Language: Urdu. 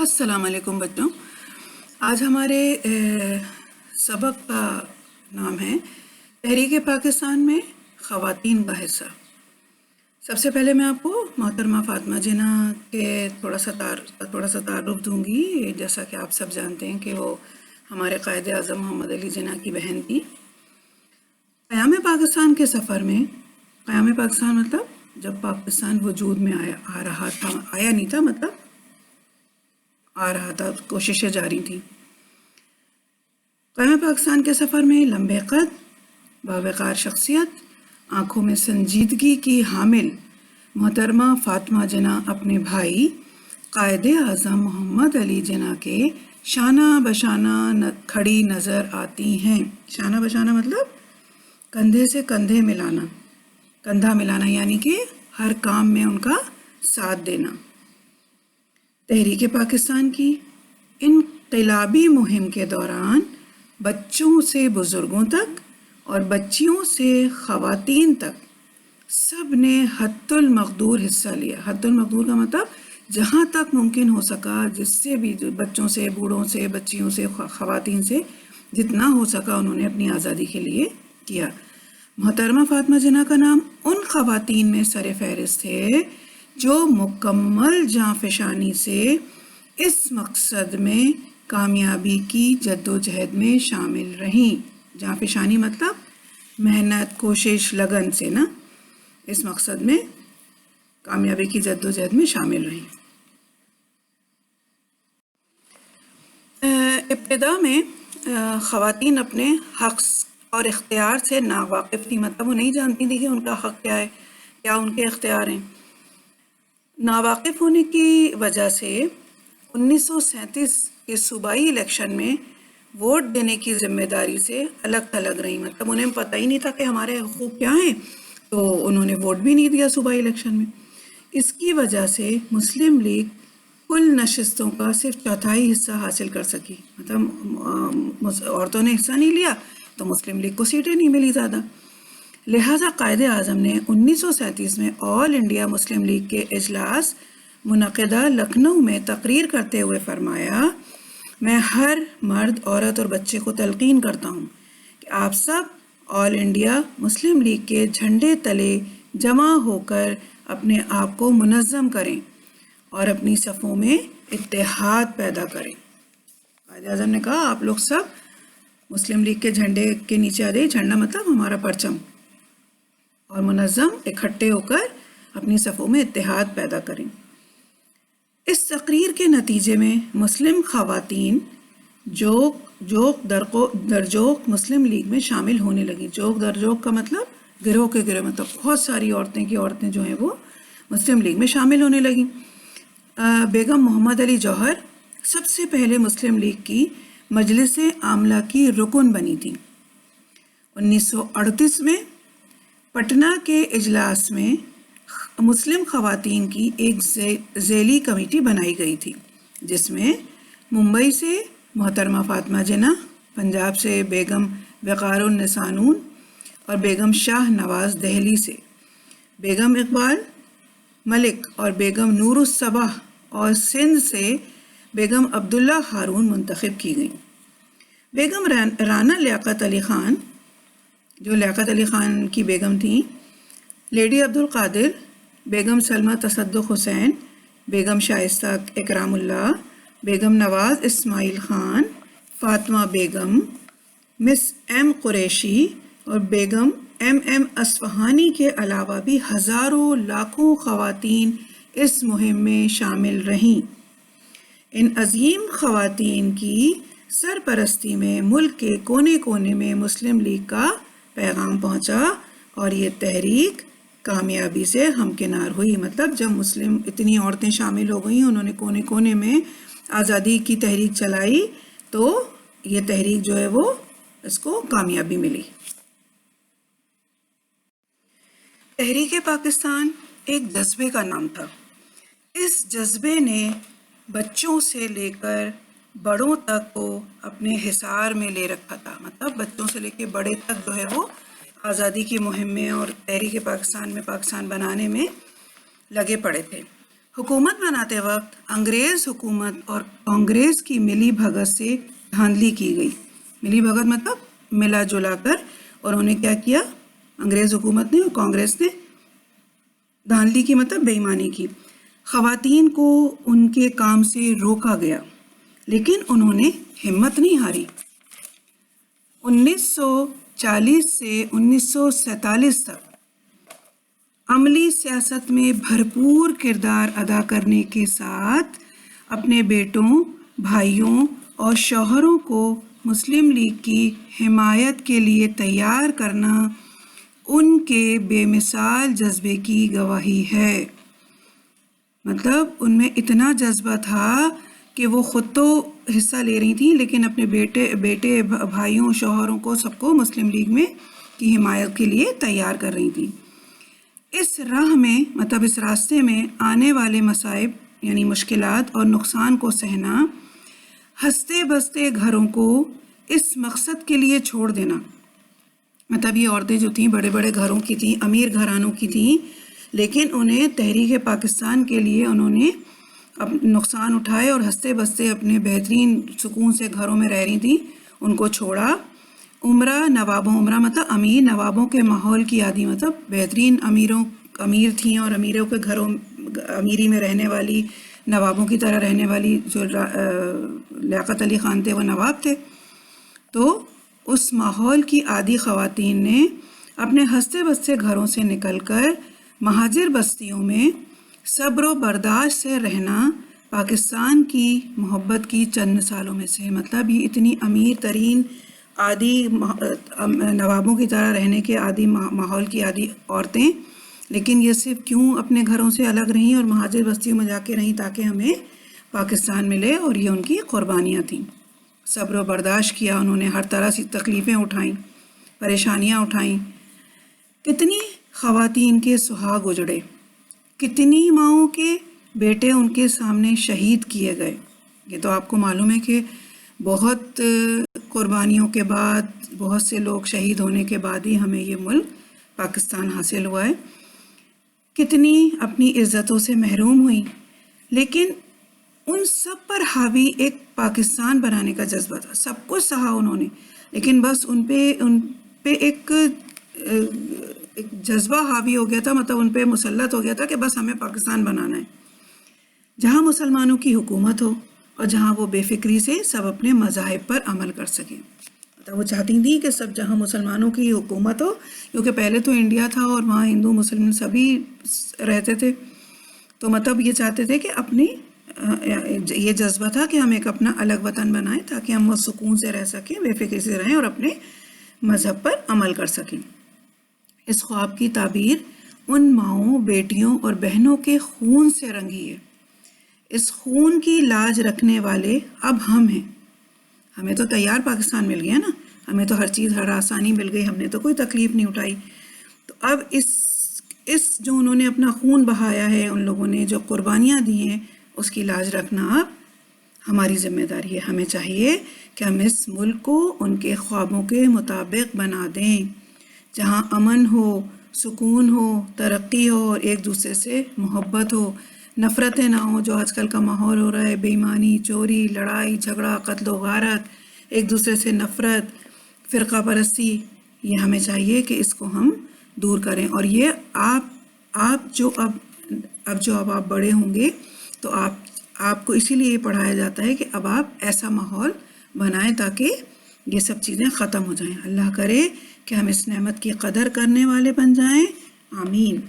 السلام علیکم بچوں. آج ہمارے سبق کا نام ہے تحریک پاکستان میں خواتین کا حصہ. سب سے پہلے میں آپ کو محترمہ فاطمہ جناح کے تھوڑا سا تعارف دوں گی. جیسا کہ آپ سب جانتے ہیں کہ وہ ہمارے قائد اعظم محمد علی جناح کی بہن تھی. قیام پاکستان کے سفر میں، قیام پاکستان مطلب جب پاکستان وجود میں آیا نہیں تھا، مطلب آ رہا تھا، کوششیں جاری تھیں. قیام پاکستان کے سفر میں لمبے قد، باوقار شخصیت، آنکھوں میں سنجیدگی کی حامل محترمہ فاطمہ جناح اپنے بھائی قائد اعظم محمد علی جناح کے شانہ بشانہ کھڑی نظر آتی ہیں. شانہ بشانہ مطلب کندھے سے کندھے ملانا، کندھا ملانا، یعنی کہ ہر کام میں ان کا ساتھ دینا. تحریک پاکستان کی انقلابی مہم کے دوران بچوں سے بزرگوں تک اور بچیوں سے خواتین تک سب نے حد المقدور حصہ لیا. حد المقدور کا مطلب جہاں تک ممکن ہو سکا، جس سے بھی، بچوں سے، بوڑھوں سے، بچیوں سے، خواتین سے جتنا ہو سکا انہوں نے اپنی آزادی کے لیے کیا. محترمہ فاطمہ جناح کا نام ان خواتین میں سر فہرست ہے جو مکمل جانفشانی سے اس مقصد میں کامیابی کی جدوجہد میں شامل رہیں. جانفشانی مطلب محنت، کوشش، لگن سے نا، اس مقصد میں کامیابی کی جدوجہد میں شامل رہیں. ابتدا میں خواتین اپنے حق اور اختیار سے ناواقف تھی، مطلب وہ نہیں جانتی تھی کہ ان کا حق کیا ہے، کیا ان کے اختیار ہیں. ناواقف ہونے کی وجہ سے 1937 کے صوبائی الیکشن میں ووٹ دینے کی ذمہ داری سے الگ تھلگ رہی. مطلب انہیں پتہ ہی نہیں تھا کہ ہمارے حقوق کیا ہیں، تو انہوں نے ووٹ بھی نہیں دیا صوبائی الیکشن میں. اس کی وجہ سے مسلم لیگ کل نشستوں کا صرف چوتھائی حصہ حاصل کر سکی. مطلب عورتوں نے حصہ نہیں لیا تو مسلم لیگ کو سیٹیں نہیں ملی زیادہ. لہٰذا قائد اعظم نے 1937 میں آل انڈیا مسلم لیگ کے اجلاس منعقدہ لکھنؤ میں تقریر کرتے ہوئے فرمایا، میں ہر مرد، عورت اور بچے کو تلقین کرتا ہوں کہ آپ سب آل انڈیا مسلم لیگ کے جھنڈے تلے جمع ہو کر اپنے آپ کو منظم کریں اور اپنی صفوں میں اتحاد پیدا کریں. قائد اعظم نے کہا آپ لوگ سب مسلم لیگ کے جھنڈے کے نیچے آ جائیں. جھنڈا مطلب ہمارا پرچم، اور منظم اکٹھے ہو کر اپنی صفوں میں اتحاد پیدا کریں. اس تقریر کے نتیجے میں مسلم خواتین جوک در جوک مسلم لیگ میں شامل ہونے لگیں. جوک در جوک کا مطلب گروہ کے گروہ، مطلب بہت ساری عورتیں جو ہیں وہ مسلم لیگ میں شامل ہونے لگیں. بیگم محمد علی جوہر سب سے پہلے مسلم لیگ کی مجلس عاملہ کی رکن بنی تھی. 1938 میں پٹنہ کے اجلاس میں مسلم خواتین کی ایک ذیلی کمیٹی بنائی گئی تھی، جس میں ممبئی سے محترمہ فاطمہ جناح، پنجاب سے بیگم وقار النساء نون اور بیگم شاہ نواز دہلی سے، بیگم اقبال ملک اور بیگم نور الصباح اور سندھ سے بیگم عبداللہ ہارون منتخب کی گئیں. بیگم رانا لیاقت علی خان، جو لیاقت علی خان کی بیگم تھیں، لیڈی عبدالقادر، بیگم سلمہ تصدق حسین، بیگم شائستہ اکرام اللہ، بیگم نواز اسماعیل خان، فاطمہ بیگم، مس ایم قریشی اور بیگم ایم اصفہانی کے علاوہ بھی ہزاروں لاکھوں خواتین اس مہم میں شامل رہیں. ان عظیم خواتین کی سرپرستی میں ملک کے کونے کونے میں مسلم لیگ کا پیغام پہنچا اور یہ تحریک کامیابی سے ہمکنار ہوئی. مطلب جب اتنی عورتیں شامل ہو گئیں، انہوں نے کونے کونے میں آزادی کی تحریک چلائی، تو یہ تحریک جو ہے وہ اس کو کامیابی ملی. تحریک پاکستان ایک جذبے کا نام تھا. اس جذبے نے بچوں سے لے کر بڑوں تک کو اپنے حصار میں لے رکھا تھا. مطلب بچوں سے لے کے بڑے تک جو ہے وہ آزادی کی مہم میں اور تحریک پاکستان میں پاکستان بنانے میں لگے پڑے تھے. حکومت بناتے وقت انگریز حکومت اور کانگریس کی ملی بھگت سے دھاندلی کی گئی. ملی بھگت مطلب ملا جلا کر، اور انہیں کیا کیا، انگریز حکومت نے اور کانگریس نے دھاندلی کی مطلب بے ایمانی کی. خواتین کو ان کے کام سے روکا گیا لیکن انہوں نے ہمت نہیں ہاری. 1940 سے 1947 تک عملی سیاست میں بھرپور کردار ادا کرنے کے ساتھ اپنے بیٹوں، بھائیوں اور شوہروں کو مسلم لیگ کی حمایت کے لیے تیار کرنا ان کے بے مثال جذبے کی گواہی ہے. مطلب ان میں اتنا جذبہ تھا کہ وہ خود تو حصہ لے رہی تھیں لیکن اپنے بیٹے بھائیوں شوہروں کو سب کو مسلم لیگ میں کی حمایت کے لیے تیار کر رہی تھیں. اس راہ میں مطلب اس راستے میں آنے والے مصائب یعنی مشکلات اور نقصان کو سہنا، ہنستے بستے گھروں کو اس مقصد کے لیے چھوڑ دینا. مطلب یہ عورتیں جو تھیں بڑے بڑے گھروں کی تھیں، امیر گھرانوں کی تھیں، لیکن انہیں تحریک پاکستان کے لیے انہوں نے نقصان اٹھائے اور ہنستے بستے اپنے بہترین سکون سے گھروں میں رہ رہی تھیں، ان کو چھوڑا. عمرہ مطلب امیر، نوابوں کے ماحول کی عادی مطلب بہترین امیر تھیں اور امیروں کے گھروں امیری میں رہنے والی، نوابوں کی طرح رہنے والی جو لیاقت علی خان تھے وہ نواب تھے. تو اس ماحول کی عادی خواتین نے اپنے ہنستے بستے گھروں سے نکل کر مہاجر بستیوں میں صبر و برداشت سے رہنا پاکستان کی محبت کی چند سالوں میں سے. مطلب یہ اتنی امیر ترین عادی نوابوں کی طرح رہنے کے عادی ماحول کی عادی عورتیں، لیکن یہ صرف کیوں اپنے گھروں سے الگ رہیں اور مہاجر بستیوں میں جا کے رہیں تاکہ ہمیں پاکستان ملے، اور یہ ان کی قربانیاں تھیں. صبر و برداشت کیا انہوں نے، ہر طرح سے تکلیفیں اٹھائیں، پریشانیاں اٹھائیں. کتنی خواتین کے سہاگ اجڑے، کتنی ماؤں کے بیٹے ان کے سامنے شہید کیے گئے. یہ تو آپ کو معلوم ہے کہ بہت قربانیوں کے بعد، بہت سے لوگ شہید ہونے کے بعد ہی ہمیں یہ ملک پاکستان حاصل ہوا ہے. کتنی اپنی عزتوں سے محروم ہوئیں، لیکن ان سب پر حاوی ایک پاکستان بنانے کا جذبہ تھا. سب کچھ سہا انہوں نے، لیکن بس ان پہ ایک جذبہ حاوی ہو گیا تھا، مطلب ان پہ مسلط ہو گیا تھا کہ بس ہمیں پاکستان بنانا ہے جہاں مسلمانوں کی حکومت ہو اور جہاں وہ بے فکری سے سب اپنے مذاہب پر عمل کر سکیں. مطلب وہ چاہتی تھیں کہ سب جہاں مسلمانوں کی حکومت ہو، کیونکہ پہلے تو انڈیا تھا اور وہاں ہندو مسلم سبھی رہتے تھے، تو مطلب یہ چاہتے تھے کہ اپنی یہ جذبہ تھا کہ ہم ایک اپنا الگ وطن بنائیں تاکہ ہم وہ سکون سے رہ سکیں، بے فکری سے رہیں اور اپنے مذہب پر عمل کر سکیں. اس خواب کی تعبیر ان ماؤں، بیٹیوں اور بہنوں کے خون سے رنگی ہے. اس خون کی لاج رکھنے والے اب ہم ہیں. ہمیں تو تیار پاکستان مل گیا نا، ہمیں تو ہر چیز، ہر آسانی مل گئی، ہم نے تو کوئی تکلیف نہیں اٹھائی. تو اب اس جو انہوں نے اپنا خون بہایا ہے، ان لوگوں نے جو قربانیاں دی ہیں، اس کی لاج رکھنا اب ہماری ذمہ داری ہے. ہمیں چاہیے کہ ہم اس ملک کو ان کے خوابوں کے مطابق بنا دیں، جہاں امن ہو، سکون ہو، ترقی ہو اور ایک دوسرے سے محبت ہو، نفرتیں نہ ہوں جو آج کل کا ماحول ہو رہا ہے، بے ایمانی، چوری، لڑائی جھگڑا، قتل و غارت، ایک دوسرے سے نفرت، فرقہ پرستی. یہ ہمیں چاہیے کہ اس کو ہم دور کریں. اور یہ اب آپ بڑے ہوں گے تو آپ کو اسی لیے پڑھایا جاتا ہے کہ اب آپ ایسا ماحول بنائیں تاکہ یہ سب چیزیں ختم ہو جائیں. اللہ کرے کہ ہم اس نعمت کی قدر کرنے والے بن جائیں. آمین.